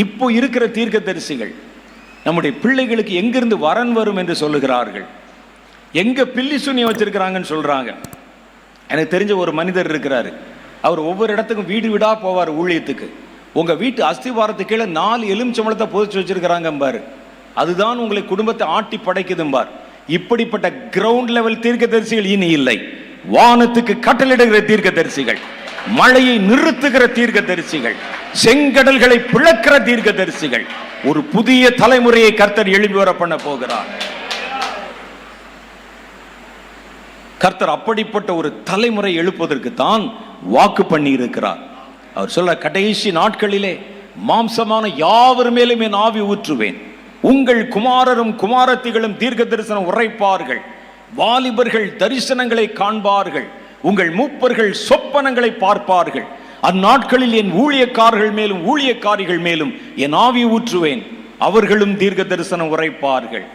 இப்போ இருக்கிற தீர்க்கதரிசிகள் நம்முடைய பிள்ளைகளுக்கு எங்கிருந்து வரன் வரும் என்று சொல்லுகிறார்கள். எங்க பில்லி சூனியம் வச்சிருக்கிறாங்கன்னு சொல்றாங்க. எனக்கு தெரிஞ்ச ஒரு மனிதர் இருக்கிறாரு. அவர் ஒவ்வொரு இடத்துக்கும் வீடு வீடா போவார் ஊழியத்துக்கு. உங்க வீட்டு அஸ்திவாரத்துக்கு கீழே 4 எலுமிச்சம்பழத்தை புதைச்சு வச்சிருக்கிறாங்க பாரு, அதுதான் உங்களை குடும்பத்தை ஆட்டி படைக்குதும்பார். இப்படிப்பட்ட கிரவுண்ட் லெவல் தீர்க்கதரிசிகள் இனி இல்லை. வானத்துக்கு கட்டளிடுகிற தீர்க்கதரிசிகள், மழையை நிறுத்துகிற தீர்க்கதரிசிகள், செங்கடல்களை பிளக்கிற தீர்க்கதரிசிகள், ஒரு புதிய தலைமுறையை கர்த்தர் எழுப்பி வர பண்ண போகிறார். கர்த்தர் அப்படிப்பட்ட ஒரு தலைமுறை எழுப்புவதற்கு தான் வாக்கு பண்ணி இருக்கிறார். அவர் சொல்ல, கடைசி நாட்களிலே மாம்சமான யாவர் மேலும் என் ஆவி ஊற்றுவேன், உங்கள் குமாரரும் குமாரத்திகளும் தீர்க்க தரிசனம் உரைப்பார்கள், வாலிபர்கள் தரிசனங்களை காண்பார்கள், உங்கள் மூப்பர்கள் சொப்பனங்களை பார்ப்பார்கள். அந்நாட்களில் என் ஊழியக்காரர்கள் மேலும் ஊழியக்காரிகள் மேலும் என் ஆவி ஊற்றுவேன், அவர்களும் தீர்க்க தரிசனம் உரைப்பார்கள்.